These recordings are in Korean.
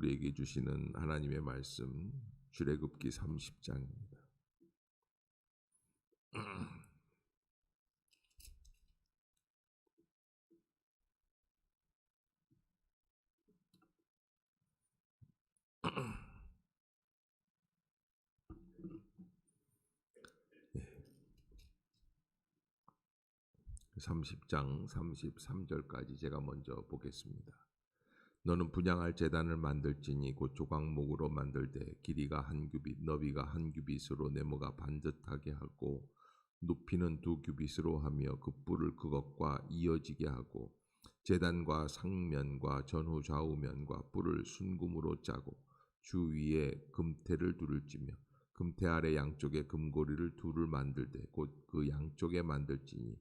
우리에게 주시는 하나님의 말씀 출애굽기 30장입니다. 30장 33절까지 제가 먼저 보겠습니다. 너는 분향할 제단을 만들지니 곧 조각목으로 만들되 길이가 한 규빗 너비가 한 규빗으로 네모가 반듯하게 하고 높이는 2규빗으로 하며 그 뿔을 그것과 이어지게 하고 제단과 상면과 전후 좌우면과 뿔을 순금으로 짜고 주 위에 금태를 두를지며 금태 아래 양쪽에 금고리를 둘을 만들되 곧 그 양쪽에 만들지니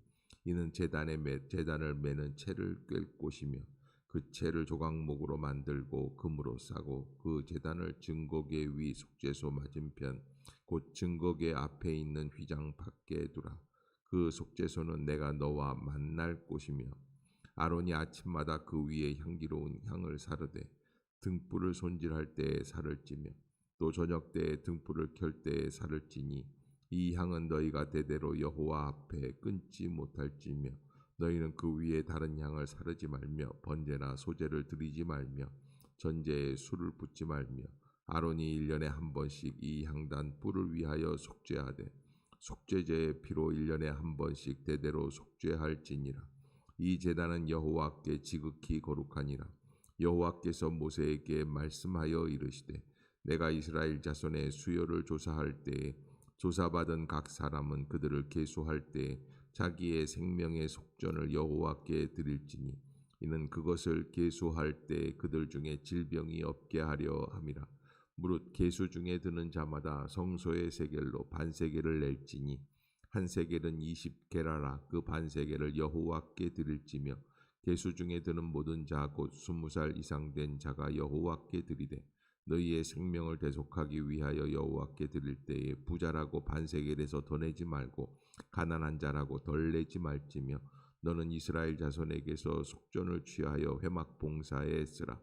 이는 제단을 매는 채를 꿰 곳이며 그 채를 조각목으로 만들고 금으로 싸고 그 제단을 증거궤 위 속죄소 맞은편 곧 증거궤 앞에 있는 휘장 밖에 두라. 그 속죄소는 내가 너와 만날 곳이며 아론이 아침마다 그 위에 향기로운 향을 사르되 등불을 손질할 때에 살을 찌며 또 저녁 때에 등불을 켤 때에 살을 찌니 이 향은 너희가 대대로 여호와 앞에 끊지 못할지며 너희는 그 위에 다른 향을 사르지 말며 번제나 소제를 드리지 말며 전제에 술을 붓지 말며 아론이 1년에 한 번씩 이 향단 뿔을 위하여 속죄하되 속죄제의 피로 1년에 한 번씩 대대로 속죄할지니라. 이 제단은 여호와께 지극히 거룩하니라. 여호와께서 모세에게 말씀하여 이르시되 내가 이스라엘 자손의 수요를 조사할 때에 조사받은 각 사람은 그들을 계수할 때에 자기의 생명의 속전을 여호와께 드릴지니 이는 그것을 계수할 때 그들 중에 질병이 없게 하려 함이라. 무릇 계수 중에 드는 자마다 성소의 세겔로 반세겔을 낼지니 한 세겔은 20게라라. 그 반세겔을 여호와께 드릴지며 계수 중에 드는 모든 자 곧 20살 이상 된 자가 여호와께 드리되 너희의 생명을 대속하기 위하여 여호와께 드릴 때에 부자라고 반세겔에서 더 내지 말고 가난한 자라고 덜 내지 말지며 너는 이스라엘 자손에게서 속전을 취하여 회막 봉사에 쓰라.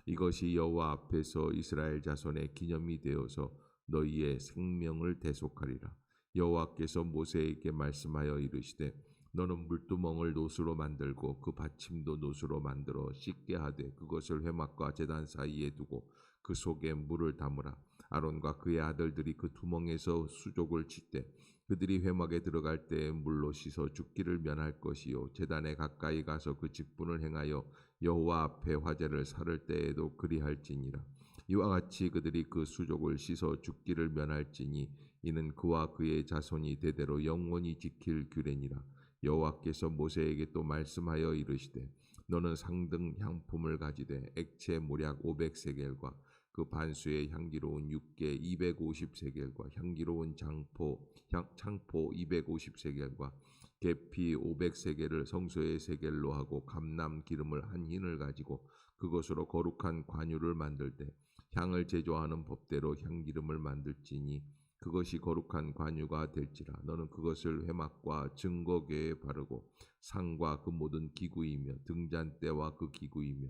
이것이 여호와 앞에서 이스라엘 자손의 기념이 되어서 너희의 생명을 대속하리라. 여호와께서 모세에게 말씀하여 이르시되 너는 물두멍을 노수로 만들고 그 받침도 노수로 만들어 씻게 하되 그것을 회막과 제단 사이에 두고 그 속에 물을 담으라. 아론과 그의 아들들이 그 두멍에서 수족을 칠 때 그들이 회막에 들어갈 때에 물로 씻어 죽기를 면할 것이요 제단에 가까이 가서 그 직분을 행하여 여호와 앞에 화제를 살을 때에도 그리할지니라. 이와 같이 그들이 그 수족을 씻어 죽기를 면할지니 이는 그와 그의 자손이 대대로 영원히 지킬 규례니라. 여호와께서 모세에게 또 말씀하여 이르시되 너는 상등 향품을 가지되 액체 모략 500세겔과 그 반수의 향기로운 육개 250세겔과 향기로운 창포 250세겔과 계피 500세겔을 성소의 세겔로 하고 감람 기름을 한 흰을 가지고 그것으로 거룩한 관유를 만들 때 향을 제조하는 법대로 향기름을 만들지니 그것이 거룩한 관유가 될지라. 너는 그것을 회막과 증거궤에 바르고 상과 그 모든 기구이며 등잔대와 그 기구이며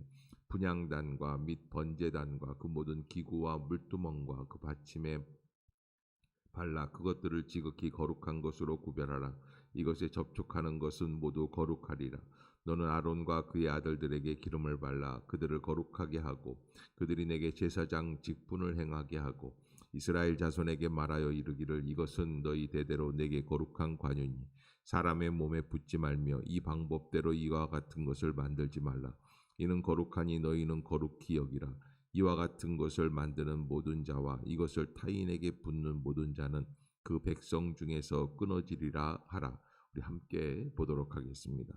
분향단과 및 번제단과 그 모든 기구와 물두멍과 그 받침에 발라 그것들을 지극히 거룩한 것으로 구별하라. 이것에 접촉하는 것은 모두 거룩하리라. 너는 아론과 그의 아들들에게 기름을 발라 그들을 거룩하게 하고 그들이 내게 제사장 직분을 행하게 하고 이스라엘 자손에게 말하여 이르기를 이것은 너희 대대로 내게 거룩한 관유니 사람의 몸에 붓지 말며 이 방법대로 이와 같은 것을 만들지 말라. 이는 거룩하니 너희는 거룩히 여기라. 이와 같은 것을 만드는 모든 자와 이것을 타인에게 붓는 모든 자는 그 백성 중에서 끊어지리라 하라. 우리 함께 보도록 하겠습니다.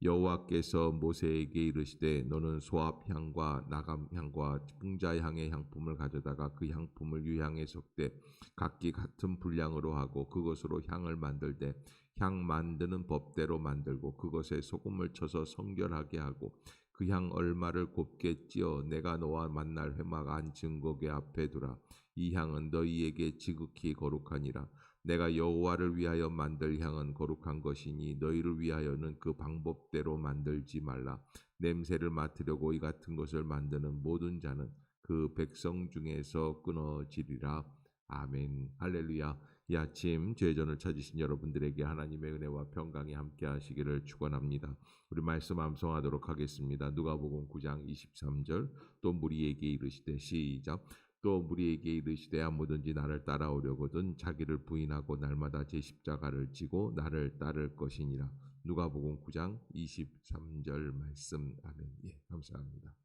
여호와께서 모세에게 이르시되 너는 소합향과 나감향과 풍자향의 향품을 가져다가 그 향품을 유향에 섞되 각기 같은 분량으로 하고 그것으로 향을 만들되 향 만드는 법대로 만들고 그것에 소금을 쳐서 성결하게 하고 그 향 얼마를 곱게 찧어 내가 너와 만날 회막 안 증거궤 앞에 두라. 이 향은 너희에게 지극히 거룩하니라. 내가 여호와를 위하여 만들 향은 거룩한 것이니 너희를 위하여는 그 방법대로 만들지 말라. 냄새를 맡으려고 이 같은 것을 만드는 모든 자는 그 백성 중에서 끊어지리라. 아멘. 할렐루야. 이 아침 죄전을 찾으신 여러분들에게 하나님의 은혜와 평강이 함께 하시기를 축원합니다. 우리 말씀 암송하도록 하겠습니다. 누가복음 9장 23절. 또 무리에게 이르시되 시작. 또 무리에게 이르시되 아무든지 나를 따라오려거든 자기를 부인하고 날마다 제 십자가를 지고 나를 따를 것이니라. 누가복음 9장 23절 말씀. 아멘. 예, 감사합니다.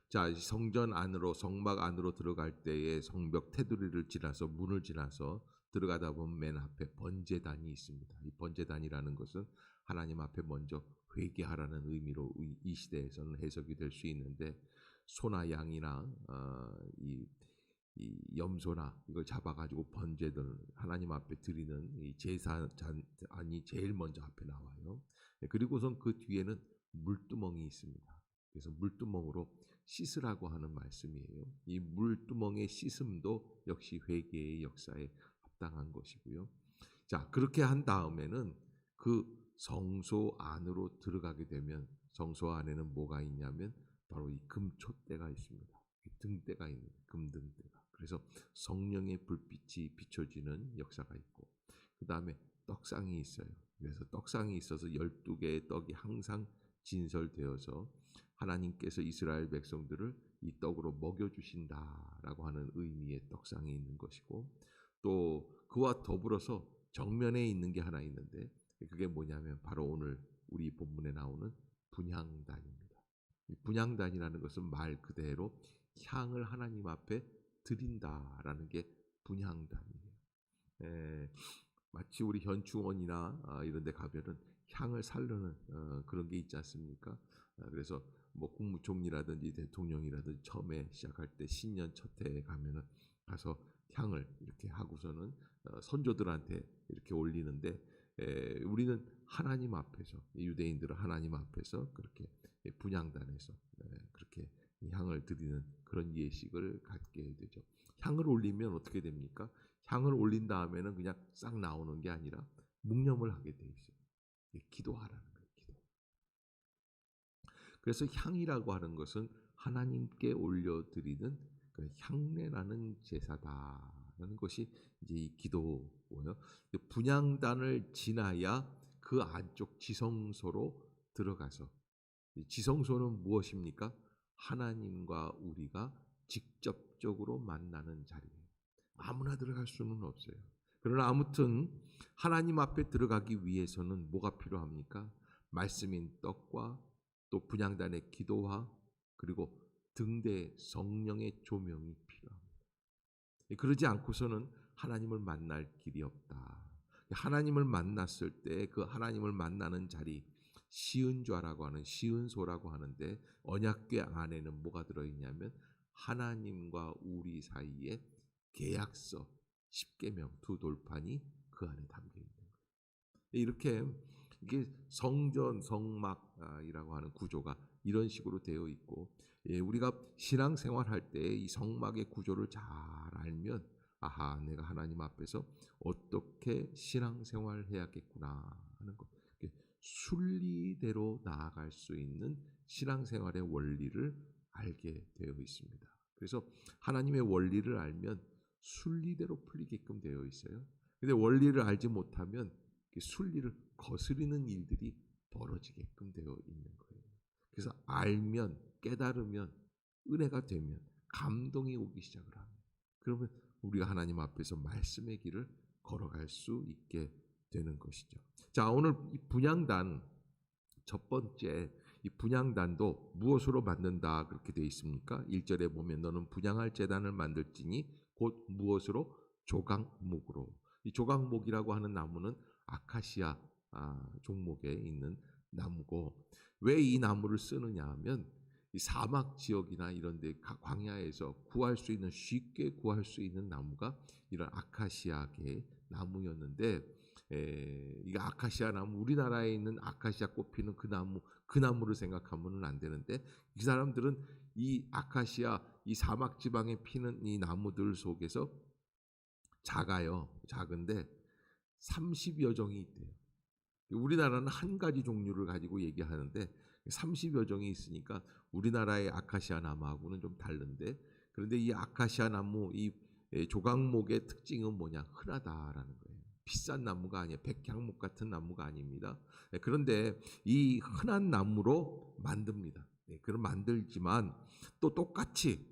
자, 성전 안으로 성막 안으로 들어갈 때에 성벽 테두리를 지나서 문을 지나서 들어가다 보면 맨 앞에 번제단이 있습니다. 이 번제단이라는 것은 하나님 앞에 먼저 회개하라는 의미로 이 시대에서는 해석이 될 수 있는데 소나 양이나 이 염소나 이걸 잡아가지고 번제들 하나님 앞에 드리는 이 제사잔이 제일 먼저 앞에 나와요. 그리고선 그 뒤에는 물두멍이 있습니다. 그래서 물두멍으로 씻으라고 하는 말씀이에요. 이 물두멍의 씻음도 역시 회개의 역사에 합당한 것이고요. 자, 그렇게 한 다음에는 그 성소 안으로 들어가게 되면 성소 안에는 뭐가 있냐면 바로 이 금촛대가 있습니다. 등대가 있는데 금등대가. 그래서 성령의 불빛이 비춰지는 역사가 있고 그 다음에 떡상이 있어요. 그래서 떡상이 있어서 12개의 떡이 항상 진설되어서 하나님께서 이스라엘 백성들을 이 떡으로 먹여주신다라고 하는 의미의 떡상이 있는 것이고 또 그와 더불어서 정면에 있는 게 하나 있는데 그게 뭐냐면 바로 오늘 우리 본문에 나오는 분향단입니다. 이 분향단이라는 것은 말 그대로 향을 하나님 앞에 드린다라는 게 분향단이에요. 마치 우리 현충원이나 이런 데 가면은 향을 살르는 그런 게 있지 않습니까? 그래서 뭐 국무총리라든지 대통령이라든지 처음에 시작할 때 신년 첫 해에 가면은 가서 향을 이렇게 하고서는 선조들한테 이렇게 올리는데 우리는 하나님 앞에서 유대인들은 하나님 앞에서 그렇게 분향단에서 그렇게 향을 드리는 그런 예식을 갖게 되죠. 향을 올리면 어떻게 됩니까? 향을 올린 다음에는 그냥 싹 나오는 게 아니라 묵념을 하게 돼 있어요. 기도하라는 거예요. 기도. 그래서 향이라고 하는 것은 하나님께 올려드리는 그 향례라는 제사다라는 것이 이제 이 기도고요. 분향단을 지나야 그 안쪽 지성소로 들어가서 지성소는 무엇입니까? 하나님과 우리가 직접적으로 만나는 자리예요. 아무나 들어갈 수는 없어요. 그러나 아무튼 하나님 앞에 들어가기 위해서는 뭐가 필요합니까? 말씀인 떡과 또 분향단의 기도와 그리고 등대 성령의 조명이 필요합니다. 그러지 않고서는 하나님을 만날 길이 없다. 하나님을 만났을 때 그 하나님을 만나는 자리 시은좌라고 하는 시은소라고 하는데 언약궤 안에는 뭐가 들어있냐면 하나님과 우리 사이에 계약서 10계명 두 돌판이 그 안에 담겨 있는 거예요. 이렇게 이게 성전 성막이라고 하는 구조가 이런 식으로 되어 있고 우리가 신앙생활할 때 이 성막의 구조를 잘 알면 아하 내가 하나님 앞에서 어떻게 신앙생활을 해야겠구나 하는 것 순리대로 나아갈 수 있는 신앙생활의 원리를 알게 되어 있습니다. 그래서 하나님의 원리를 알면 순리대로 풀리게끔 되어 있어요. 근데 원리를 알지 못하면 순리를 거스르는 일들이 벌어지게끔 되어 있는 거예요. 그래서 알면 깨달으면 은혜가 되면 감동이 오기 시작을 합니다. 그러면 우리가 하나님 앞에서 말씀의 길을 걸어갈 수 있게 되는 것이죠. 자, 오늘 이 분향단 첫 번째 이 분향단도 무엇으로 만든다 그렇게 되어 있습니까? 1절에 보면 너는 분향할 제단을 만들지니 곧 무엇으로? 조각목으로. 이 조각목이라고 하는 나무는 아카시아 종목에 있는 나무고 왜 이 나무를 쓰느냐 하면 이 사막 지역이나 이런 데 광야에서 구할 수 있는 쉽게 구할 수 있는 나무가 이런 아카시아계 나무였는데 이 아카시아 나무 우리나라에 있는 아카시아 꽃 피는 그 나무를 생각하면은 안 되는데 이 사람들은 이 아카시아 이 사막 지방에 피는 이 나무들 속에서 작아요. 작은데 30여 종이 있대요. 우리나라는 한 가지 종류를 가지고 얘기하는데 30여 종이 있으니까 우리나라의 아카시아 나무하고는 좀 다른데, 그런데 이 아카시아 나무 이 조각목의 특징은 뭐냐? 흔하다라는 거예요. 비싼 나무가 아니에요. 백향목 같은 나무가 아닙니다. 그런데 이 흔한 나무로 만듭니다. 그럼 만들지만 또 똑같이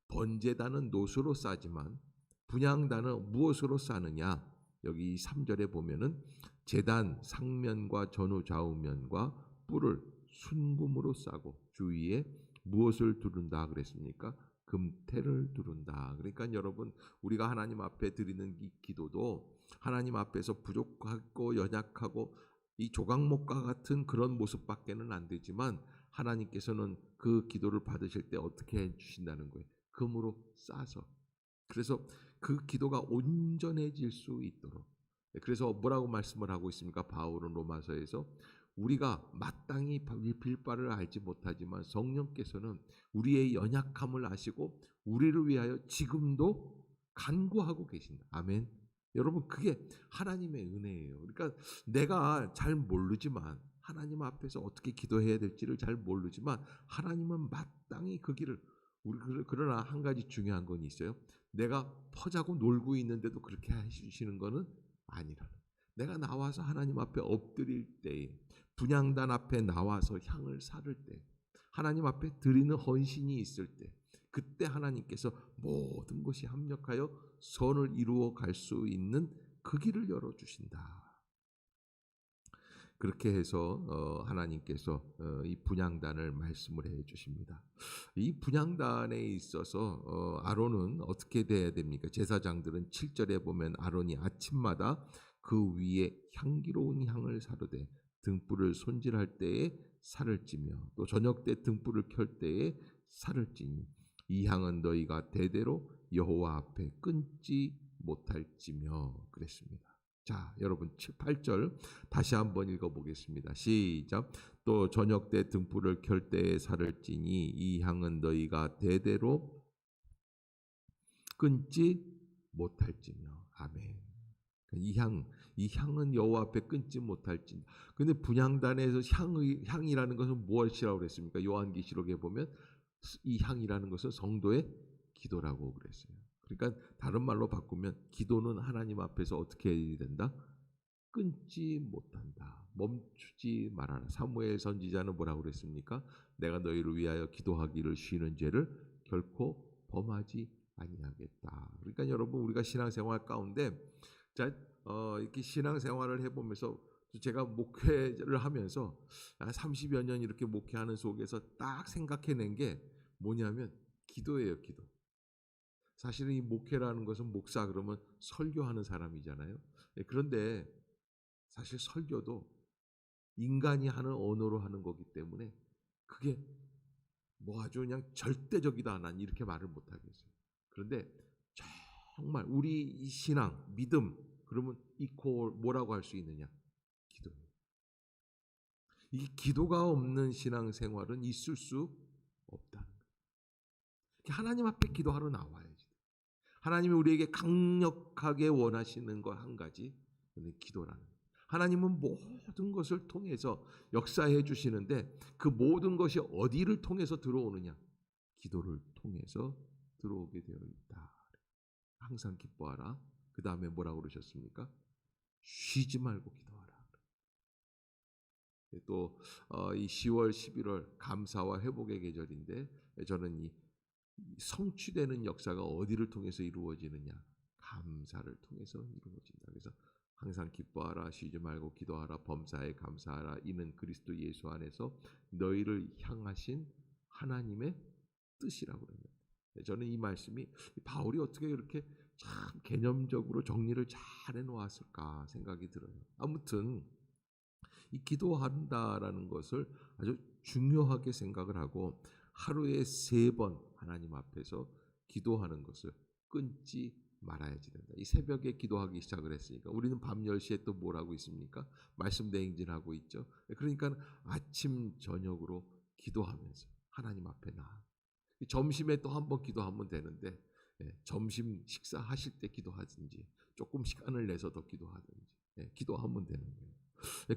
번제단은 노수로 싸지만 분향단은 무엇으로 싸느냐? 여기 3절에 보면은 제단 상면과 전후 좌우면과 뿔을 순금으로 싸고 주위에 무엇을 두른다 그랬습니까? 금태를 두른다. 그러니까 여러분, 우리가 하나님 앞에 드리는 이 기도도 하나님 앞에서 부족하고 연약하고 이 조각목과 같은 그런 모습밖에는 안 되지만, 하나님께서는 그 기도를 받으실 때 어떻게 해 주신다는 거예요? 금으로 싸서. 그래서 그 기도가 온전해질 수 있도록. 그래서 뭐라고 말씀을 하고 있습니까? 바울은 로마서에서 우리가 마땅히 빌 바를 알지 못하지만 성령께서는 우리의 연약함을 아시고 우리를 위하여 지금도 간구하고 계신다. 아멘. 여러분, 그게 하나님의 은혜예요. 그러니까 내가 잘 모르지만, 하나님 앞에서 어떻게 기도해야 될지를 잘 모르지만 하나님은 마땅히 그 길을 그러나 한 가지 중요한 건 있어요. 내가 퍼자고 놀고 있는데도 그렇게 해주시는 거는 아니라, 내가 나와서 하나님 앞에 엎드릴 때에, 분향단 앞에 나와서 향을 사를 때, 하나님 앞에 드리는 헌신이 있을 때, 그때 하나님께서 모든 것이 합력하여 선을 이루어 갈 수 있는 그 길을 열어주신다. 그렇게 해서 하나님께서 이 분향단을 말씀을 해 주십니다. 이 분향단에 있어서 아론은 어떻게 돼야 됩니까? 제사장들은 7절에 보면 아론이 아침마다 그 위에 향기로운 향을 사르되 등불을 손질할 때에 살을 찌며 또 저녁 때 등불을 켤 때에 살을 찌니 이 향은 너희가 대대로 여호와 앞에 끊지 못할지며 그랬습니다. 자, 여러분 7, 8절 다시 한번 읽어보겠습니다. 시작. 또 저녁 때 등불을 켤 때에 살을 찌니 이 향은 너희가 대대로 끊지 못할지며. 아멘. 이 향은 여호와 앞에 끊지 못할지. 근데 분향단에서 향이라는 것은 무엇이라고 그랬습니까? 요한계시록에 보면 이 향이라는 것은 성도의 기도라고 그랬어요. 그러니까 다른 말로 바꾸면 기도는 하나님 앞에서 어떻게 해야 된다? 끊지 못한다. 멈추지 말아라. 사무엘 선지자는 뭐라고 그랬습니까? 내가 너희를 위하여 기도하기를 쉬는 죄를 결코 범하지 아니하겠다. 그러니까 여러분, 우리가 신앙생활 가운데 이렇게 신앙생활을 해보면서 제가 목회를 하면서 30여 년 이렇게 목회하는 속에서 딱 생각해낸 게 뭐냐면 기도예요, 기도. 사실은 이 목회라는 것은 목사 그러면 설교하는 사람이잖아요. 그런데 사실 설교도 인간이 하는 언어로 하는 거기 때문에 그게 뭐 아주 그냥 절대적이다, 난 이렇게 말을 못하겠어요. 그런데 정말 우리 이 신앙, 믿음, 그러면 이퀄 뭐라고 할 수 있느냐? 기도예요. 이 기도가 없는 신앙생활은 있을 수 없다는 거예요. 하나님 앞에 기도하러 나와야지. 하나님이 우리에게 강력하게 원하시는 거 한 가지, 기도라는 거예요. 하나님은 모든 것을 통해서 역사해 주시는데 그 모든 것이 어디를 통해서 들어오느냐? 기도를 통해서 들어오게 되어 있다. 항상 기뻐하라. 그 다음에 뭐라고 그러셨습니까? 쉬지 말고 기도하라. 또 이 10월, 11월 감사와 회복의 계절인데, 저는 이 성취되는 역사가 어디를 통해서 이루어지느냐? 감사를 통해서 이루어진다. 그래서 항상 기뻐하라, 쉬지 말고 기도하라, 범사에 감사하라. 이는 그리스도 예수 안에서 너희를 향하신 하나님의 뜻이라고 그럽니다. 저는 이 말씀이 바울이 어떻게 이렇게 참 개념적으로 정리를 잘 해놓았을까 생각이 들어요. 아무튼 이 기도한다라는 것을 아주 중요하게 생각을 하고 하루에 3번 하나님 앞에서 기도하는 것을 끊지 말아야지 된다. 이 새벽에 기도하기 시작을 했으니까 우리는 밤 10시에 또 뭘 하고 있습니까? 말씀 대행진하고 있죠. 그러니까 아침 저녁으로 기도하면서 하나님 앞에 점심에 또 한 번 기도하면 되는데, 점심 식사하실 때 기도하든지 조금 시간을 내서 더 기도하든지 기도하면 되는 거예요.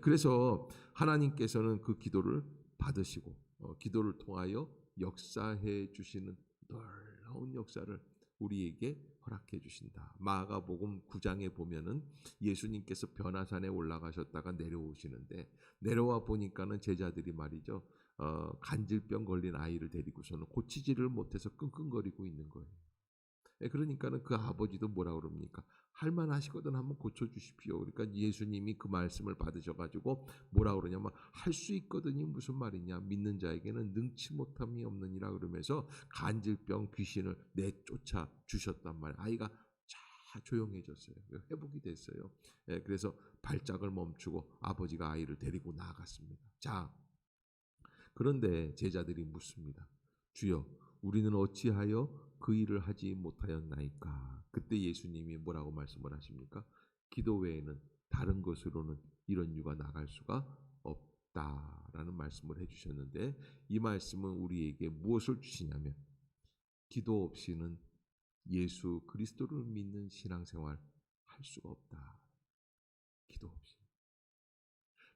그래서 하나님께서는 그 기도를 받으시고 기도를 통하여 역사해 주시는 놀라운 역사를 우리에게 허락해 주신다. 마가복음 9장에 보면은 예수님께서 변화산에 올라가셨다가 내려오시는데 내려와 보니까는 제자들이 말이죠. 간질병 걸린 아이를 데리고서는 고치지를 못해서 끙끙거리고 있는 거예요. 그러니까는 그 아버지도 뭐라 그럽니까? 할만하시거든 한번 고쳐주십시오. 그러니까 예수님이 그 말씀을 받으셔가지고 뭐라 그러냐면 할 수 있거든이 무슨 말이냐? 믿는 자에게는 능치 못함이 없느니라 그러면서 간질병 귀신을 내쫓아 주셨단 말이에요. 아이가 자 조용해졌어요. 회복이 됐어요. 그래서 발작을 멈추고 아버지가 아이를 데리고 나아갔습니다. 자, 그런데 제자들이 묻습니다. 주여, 우리는 어찌하여 그 일을 하지 못하였나이까? 그때 예수님이 뭐라고 말씀을 하십니까? 기도 외에는 다른 것으로는 이런 유가 나갈 수가 없다라는 말씀을 해주셨는데 이 말씀은 우리에게 무엇을 주시냐면 기도 없이는 예수 그리스도를 믿는 신앙생활 할 수가 없다. 기도 없이.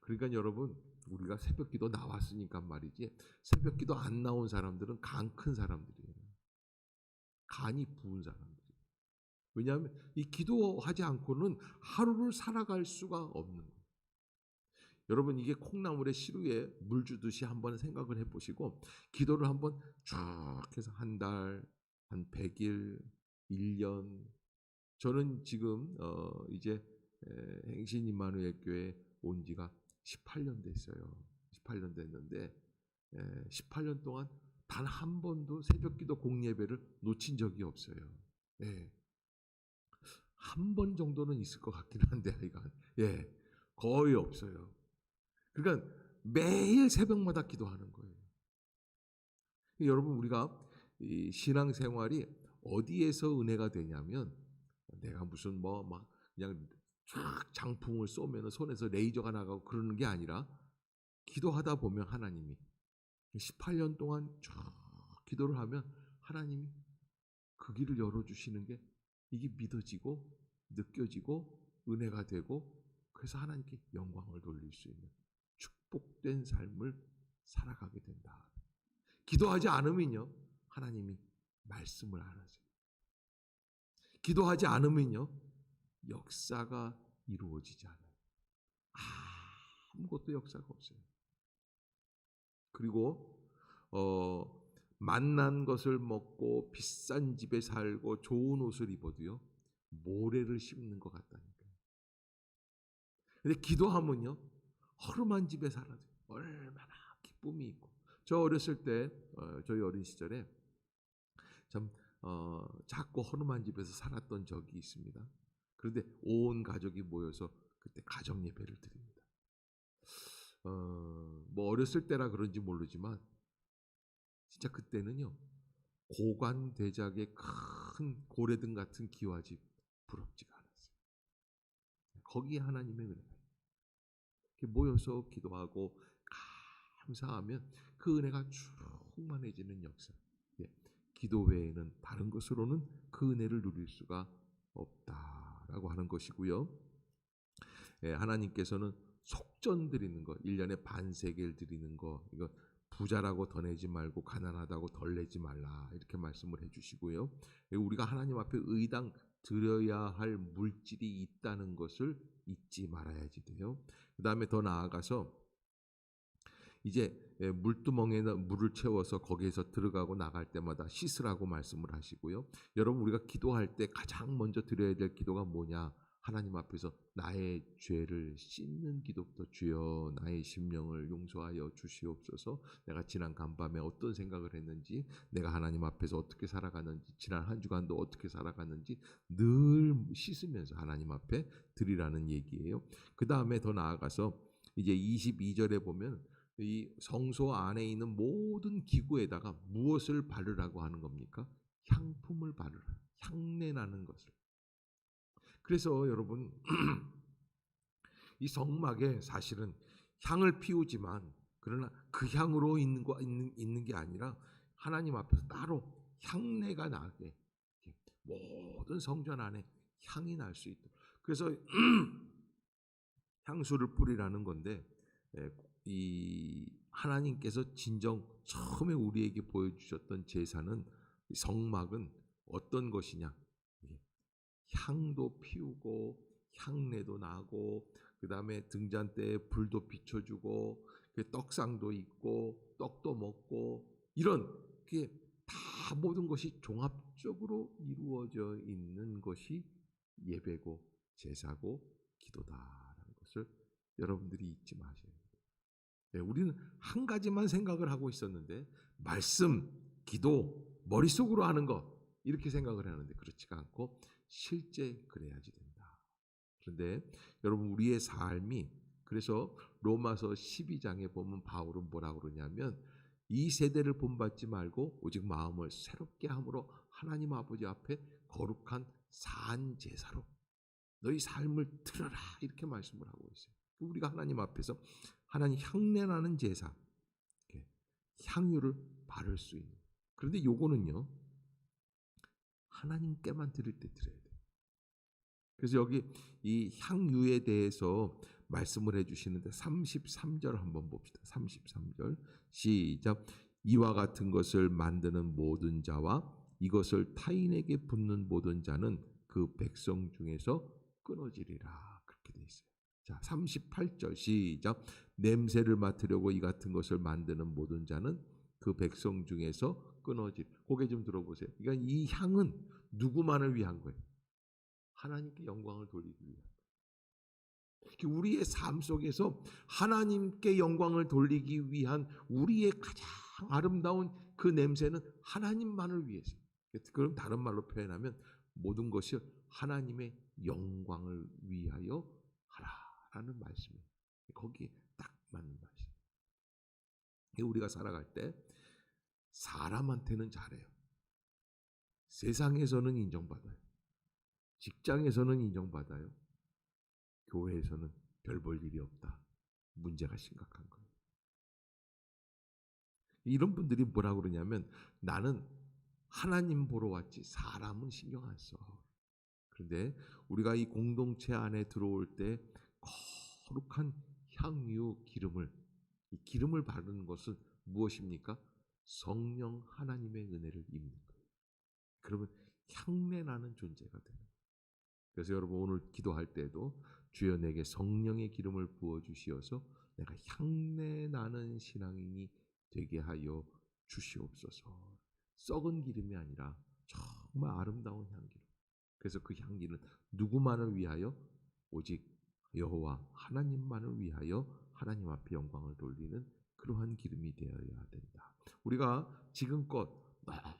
그러니까 여러분 우리가 새벽기도 나왔으니까 말이지 새벽기도 안 나온 사람들은 간 큰 사람들이에요. 간이 부은 사람들. 왜냐하면 이 기도하지 않고는 하루를 살아갈 수가 없는 거예요. 여러분 이게 콩나물에 시루에 물 주듯이 한번 생각을 해보시고 기도를 한번 쭉 해서 한 달, 한 100일, 1년. 저는 지금 이제 행신 임마누엘 교회 온 지가 18년 됐어요. 18년 됐는데 18년 동안 단 한 번도 새벽기도 공예배를 놓친 적이 없어요. 한 번 정도는 있을 것 같긴 한데 거의 없어요. 그러니까 매일 새벽마다 기도하는 거예요. 여러분 우리가 이 신앙생활이 어디에서 은혜가 되냐면 내가 무슨 뭐 막 그냥 쫙 장풍을 쏘면 손에서 레이저가 나가고 그러는 게 아니라 기도하다 보면 하나님이 18년 동안 쭉 기도를 하면 하나님이 그 길을 열어주시는 게 이게 믿어지고 느껴지고 은혜가 되고 그래서 하나님께 영광을 돌릴 수 있는 축복된 삶을 살아가게 된다. 기도하지 않으면요 하나님이 말씀을 안 하세요. 기도하지 않으면요 역사가 이루어지지 않아요. 아무것도 역사가 없어요. 그리고 맛난 것을 먹고 비싼 집에 살고 좋은 옷을 입어도요 모래를 씹는 것 같다니까요. 근데 기도하면요 허름한 집에 살아도 얼마나 기쁨이 있고. 저 어렸을 때 저희 어린 시절에 참 작고 허름한 집에서 살았던 적이 있습니다. 그런데 온 가족이 모여서 그때 가정 예배를 드립니다. 뭐 어렸을 때라 그런지 모르지만 진짜 그때는요 고관대작의 큰 고래등 같은 기와집 부럽지가 않았어요. 거기에 하나님의 은혜가 모여서 기도하고 감사하면 그 은혜가 충만해지는 역사. 기도 외에는 다른 것으로는 그 은혜를 누릴 수가 없다라고 하는 것이고요. 하나님께서는 속전 드리는 것, 1년에 반세겔 드리는 거, 이거 부자라고 더 내지 말고 가난하다고 덜 내지 말라 이렇게 말씀을 해주시고요. 우리가 하나님 앞에 의당 드려야 할 물질이 있다는 것을 잊지 말아야지 돼요. 그 다음에 더 나아가서 이제 물두멍에 물을 채워서 거기에서 들어가고 나갈 때마다 씻으라고 말씀을 하시고요. 여러분 우리가 기도할 때 가장 먼저 드려야 될 기도가 뭐냐? 하나님 앞에서 나의 죄를 씻는 기도부터 주여 나의 심령을 용서하여 주시옵소서. 내가 지난 간밤에 어떤 생각을 했는지, 내가 하나님 앞에서 어떻게 살아갔는지, 지난 한 주간도 어떻게 살아갔는지 늘 씻으면서 하나님 앞에 드리라는 얘기예요. 그 다음에 더 나아가서 이제 22절에 보면 이 성소 안에 있는 모든 기구에다가 무엇을 바르라고 하는 겁니까? 향품을 바르라. 향내 나는 것을. 그래서 여러분 이 성막에 사실은 향을 피우지만 그러나 그 향으로 있는 게 아니라 하나님 앞에서 따로 향내가 나게 모든 성전 안에 향이 날 수 있도록. 그래서 향수를 뿌리라는 건데 이 하나님께서 진정 처음에 우리에게 보여주셨던 제사는, 성막은 어떤 것이냐? 향도 피우고 향내도 나고, 그 다음에 등잔대에 불도 비춰주고, 떡상도 있고 떡도 먹고, 이런 게 다 모든 것이 종합적으로 이루어져 있는 것이 예배고 제사고 기도다라는 것을 여러분들이 잊지 마셔야 돼요. 네, 우리는 한 가지만 생각을 하고 있었는데, 말씀, 기도, 머릿속으로 하는 것, 이렇게 생각을 하는데 그렇지가 않고 실제 그래야지 된다. 그런데 여러분, 우리의 삶이, 그래서 로마서 12장에 보면 바울은 뭐라고 그러냐면, 이 세대를 본받지 말고 오직 마음을 새롭게 함으로 하나님 아버지 앞에 거룩한 산 제사로 너희 삶을 드려라, 이렇게 말씀을 하고 있어요. 우리가 하나님 앞에서 하나님 향내나는 제사, 향유를 바를 수 있는. 그런데 요거는요, 하나님께만 드릴 때 드려야 돼요. 그래서 여기 이 향유에 대해서 말씀을 해주시는데 33절 한번 봅시다. 33절 시작. 이와 같은 것을 만드는 모든 자와 이것을 타인에게 붓는 모든 자는 그 백성 중에서 끊어지리라. 그렇게 돼 있어요. 자, 38절 시작. 냄새를 맡으려고 이 같은 것을 만드는 모든 자는 그 백성 중에서 끊어질. 고개 좀 들어보세요. 그러니까 이 향은 누구만을 위한 거예요? 하나님께 영광을 돌리기 위한. 우리의 삶 속에서 하나님께 영광을 돌리기 위한 우리의 가장 아름다운 그 냄새는 하나님만을 위해서. 그럼 다른 말로 표현하면 모든 것이 하나님의 영광을 위하여 하라라는 말씀이에요. 거기에 딱 맞는 말씀. 우리가 살아갈 때 사람한테는 잘해요. 세상에서는 인정받아요. 직장에서는 인정받아요. 교회에서는 별 볼 일이 없다. 문제가 심각한 거예요. 이런 분들이 뭐라고 그러냐면, 나는 하나님 보러 왔지 사람은 신경 안 써. 그런데 우리가 이 공동체 안에 들어올 때 거룩한 향유 기름을, 이 기름을 바르는 것은 무엇입니까? 성령 하나님의 은혜를 입는 거예요. 그러면 향내 나는 존재가 되는 거예요. 그래서 여러분, 오늘 기도할 때도 주여 내게 성령의 기름을 부어주시어서 내가 향내 나는 신앙인이 되게 하여 주시옵소서. 썩은 기름이 아니라 정말 아름다운 향기로. 그래서 그 향기는 누구만을 위하여? 오직 여호와 하나님만을 위하여 하나님 앞에 영광을 돌리는 그러한 기름이 되어야 된다. 우리가 지금껏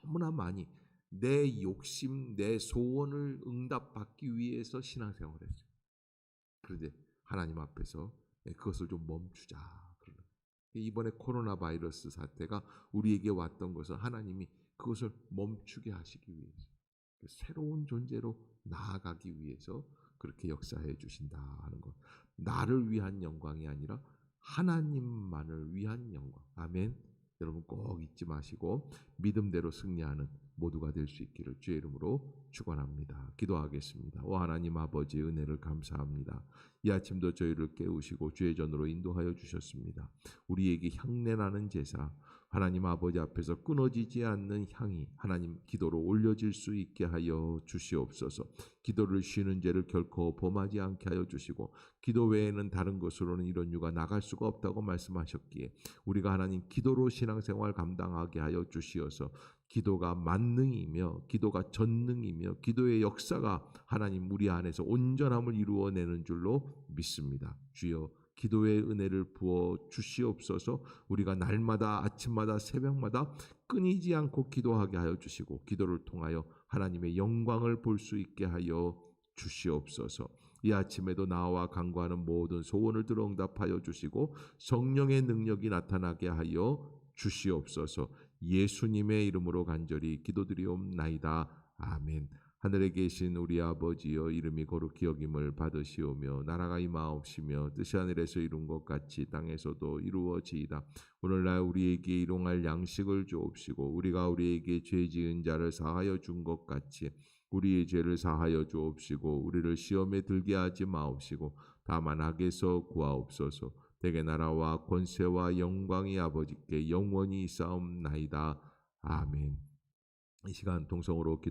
너무나 많이 내 욕심, 내 소원을 응답받기 위해서 신앙생활을 했어요. 그런데 하나님 앞에서 그것을 좀 멈추자. 이번에 코로나 바이러스 사태가 우리에게 왔던 것은 하나님이 그것을 멈추게 하시기 위해서, 새로운 존재로 나아가기 위해서 그렇게 역사해 주신다 하는 것. 나를 위한 영광이 아니라 하나님만을 위한 영광. 아멘. 여러분 꼭 잊지 마시고 믿음대로 승리하는 모두가 될 수 있기를 주의 이름으로 축원합니다. 기도하겠습니다. 오 하나님 아버지, 은혜를 감사합니다. 이 아침도 저희를 깨우시고 주의 전으로 인도하여 주셨습니다. 우리에게 향내나는 제사, 하나님 아버지 앞에서 끊어지지 않는 향이 하나님 기도로 올려질 수 있게 하여 주시옵소서. 기도를 쉬는 죄를 결코 범하지 않게 하여 주시고, 기도 외에는 다른 것으로는 이런 유가 나갈 수가 없다고 말씀하셨기에 우리가 하나님 기도로 신앙생활 감당하게 하여 주시어서 기도가 만능이며 기도가 전능이며 기도의 역사가 하나님 우리 안에서 온전함을 이루어내는 줄로 믿습니다. 주여, 기도의 은혜를 부어 주시옵소서. 우리가 날마다 아침마다 새벽마다 끊이지 않고 기도하게 하여 주시고, 기도를 통하여 하나님의 영광을 볼 수 있게 하여 주시옵소서. 이 아침에도 나와 간구하는 모든 소원을 들어 응답하여 주시고 성령의 능력이 나타나게 하여 주시옵소서. 예수님의 이름으로 간절히 기도드리옵나이다. 아멘. 하늘에 계신 우리 아버지여, 이름이 거룩히 여김을 받으시오며 나라가 임하옵시며 뜻이 하늘에서 이룬 것 같이 땅에서도 이루어지이다. 오늘날 우리에게 일용할 양식을 주옵시고 우리가 우리에게 죄 지은 자를 사하여 준 것 같이 우리의 죄를 사하여 주옵시고 우리를 시험에 들게 하지 마옵시고 다만 악에서 구하옵소서. 대개 나라와 권세와 영광이 아버지께 영원히 있사옵나이다. 아멘. 이 시간 동성으로